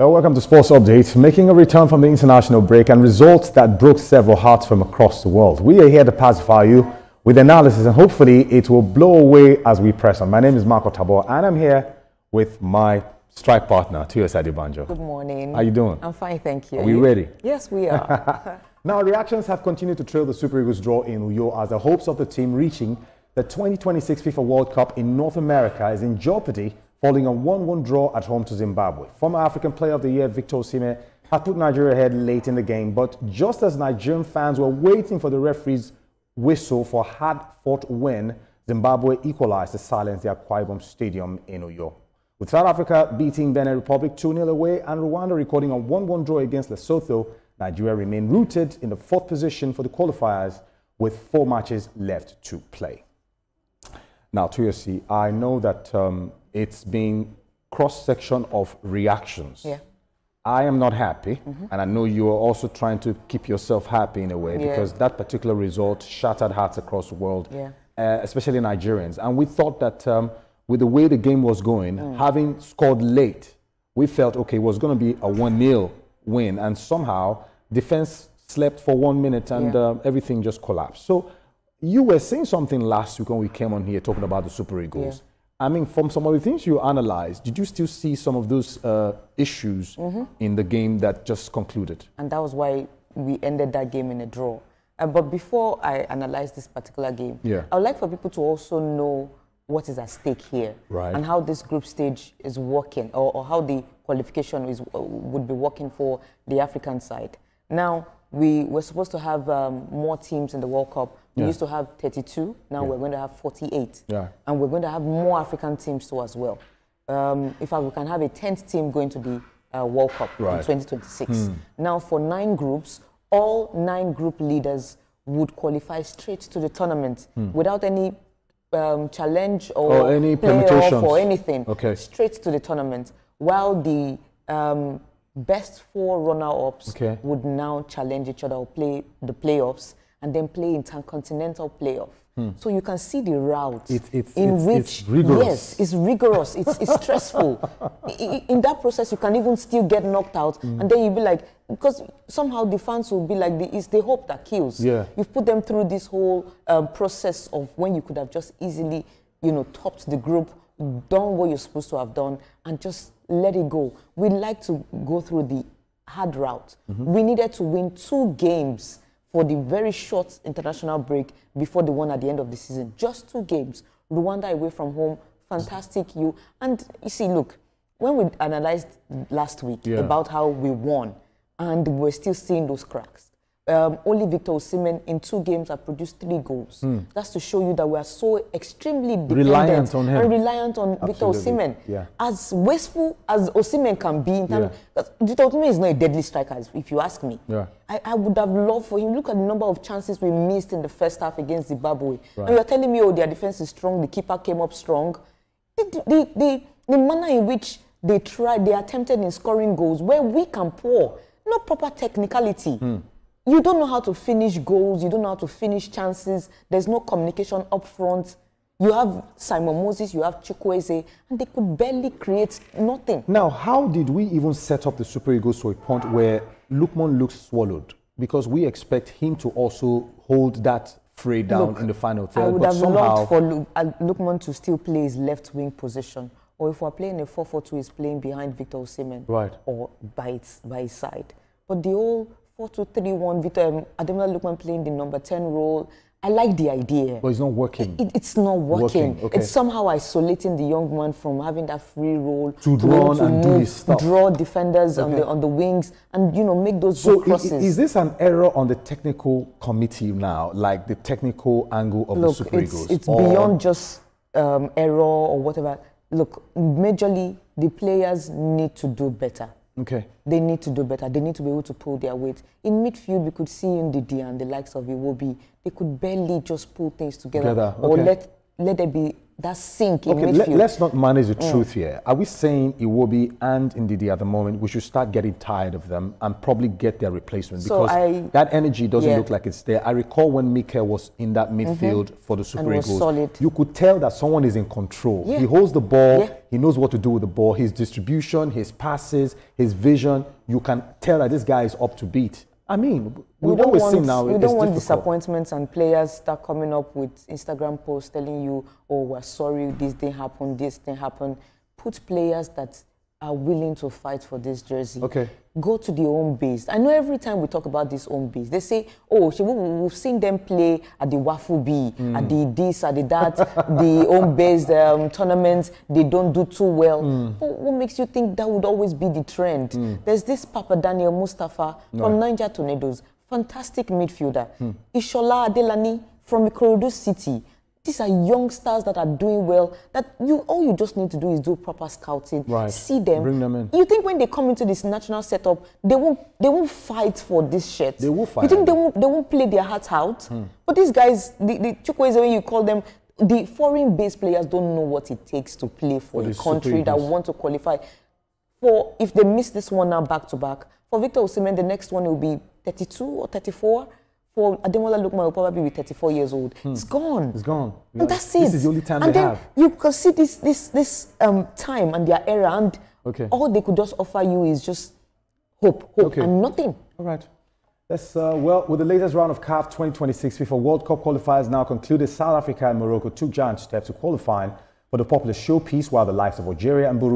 Welcome to Sports Update. Making a return from the international break and results that broke several hearts from across the world. We are here to pacify you with analysis, and hopefully it will blow away as we press on. My name is Marco Tabor, and I'm here with my strike partner, TVC News. Good morning. How you doing? I'm fine, thank you. Are we ready? Yes, we are. Now, reactions have continued to trail the Super Eagles draw in Uyo as the hopes of the team reaching the 2026 FIFA World Cup in North America is in jeopardy following a 1-1 draw at home to Zimbabwe. Former African Player of the Year Victor Osimhen had put Nigeria ahead late in the game, but just as Nigerian fans were waiting for the referee's whistle for a hard-fought win, Zimbabwe equalized to silence the Akwa Ibom Stadium in Uyo. With South Africa beating Benin Republic 2-0 away and Rwanda recording a 1-1 draw against Lesotho, Nigeria remained rooted in the 4th position for the qualifiers with 4 matches left to play. Now, TVC, I know that it's been cross-section of reactions. Yeah. I am not happy, and I know you are also trying to keep yourself happy in a way, because that particular result shattered hearts across the world, especially Nigerians. And we thought that with the way the game was going, having scored late, we felt, okay, it was going to be a 1-0 win, and somehow defense slept for 1 minute and everything just collapsed. So you were saying something last week when we came on here talking about the Super Eagles. I mean, from some of the things you analyzed, did you still see some of those issues in the game that just concluded? And that was why we ended that game in a draw. But before I analyze this particular game, I would like for people to also know what is at stake here, and how this group stage is working, or how the qualification would be working for the African side. Now, we were supposed to have more teams in the World Cup. We used to have 32. Now we're going to have 48. And we're going to have more African teams too as well. In fact, we can have a 10th team going to the World Cup in 2026. Now, for 9 groups, all 9 group leaders would qualify straight to the tournament without any challenge or any playoff or anything. Straight to the tournament. While the best 4 runner-ups would now challenge each other or play the playoffs and then play intercontinental playoff. So you can see the route it's rigorous. Yes, it's rigorous. It's stressful. In that process, you can even still get knocked out, and then you'll be like, because somehow the fans will be like, it's the hope that kills. You've put them through this whole process of when you could have just easily, topped the group, done what you're supposed to have done, and just let it go. We'd like to go through the hard route. We needed to win 2 games for the very short international break before the one at the end of the season. Just 2 games. Rwanda away from home, fantastic. And you see, look, when we analyzed last week about how we won, and we're still seeing those cracks. Only Victor Osimhen in 2 games have produced 3 goals. That's to show you that we are so extremely dependent and reliant on Victor Osimhen. As wasteful as Osimhen can be, Victor Osimhen is not a deadly striker, if you ask me. I would have loved for him. Look at the number of chances we missed in the first half against Zimbabwe. And you're telling me, oh, their defense is strong, the keeper came up strong. The manner in which they attempted in scoring goals, where we can pour, no proper technicality. You don't know how to finish goals. You don't know how to finish chances. There's no communication up front. You have Simon Moses, you have Chukwueze, and they could barely create nothing. Now, how did we even set up the Super Eagles to a point where Lookman looks swallowed? Because we expect him to also hold that fray down in the final third. I would have loved for Lookman to still play his left wing position. Or if we're playing a 4-4-2, he's playing behind Victor Osimhen. Or by his side. But the whole 4-2-3-1, Victor Ademola Lookman playing the number 10 role. I like the idea. But it's not working. It's not working. It's somehow isolating the young man from having that free role to run and do his stuff. Draw defenders on the wings and make those good crosses. Is this an error on the technical committee now, like the technical angle of the Super Eagles? It's beyond just error or whatever. Look, majorly the players need to do better. They need to do better. They need to be able to pull their weight. In midfield, we could see Ndidi and the likes of Iwobi. They could barely just pull things together. Or let there be that sink in Okay, midfield. let's not manage the truth here. Are we saying Iwobi and Ndidi at the moment, we should start getting tired of them and probably get their replacement? So Because that energy doesn't yeah. look like it's there. I recall when Mikel was in that midfield for the Super was Eagles, solid. you could tell that someone is in control. Yeah. He holds the ball, Yeah. he knows what to do with the ball, his distribution, his passes, his vision, you can tell that this guy is up to beat. I mean, we've always seen now we it's don't want difficult. disappointments and players start coming up with Instagram posts telling you, oh, we're sorry, this didn't happen, this didn't happen. Put players that are willing to fight for this jersey. Okay. Go to the home base. I know every time we talk about this home base, they say, oh, we've seen them play at the Waffle B, at the this, at the that, the home-based tournaments, they don't do too well. What makes you think that would always be the trend? There's this Papa Daniel Mustafa from Niger Tornadoes, fantastic midfielder. Ishola Adelani from Ikorodu City. These are young stars that are doing well. That all you just need to do is do proper scouting, see them, bring them in. You think when they come into this national setup, they won't fight for this shirt? They will fight. You think they won't play their hearts out? But these guys, the Chukwueze, when you call them, the foreign-based players don't know what it takes to play for a country that want to qualify. For if they miss this one now back to back, for Victor Osimhen, the next one will be 32 or 34. For Ademola Lookman will probably be 34 years old. It's gone. It's gone. And that's it. This is the only time and they then have. You can see this time and their era, and all they could just offer you is just hope and nothing. All right. Let's, well, with the latest round of CAF 2026 FIFA World Cup qualifiers now concluded, South Africa and Morocco took giant steps to qualifying for the popular showpiece, while the likes of Algeria and Burundi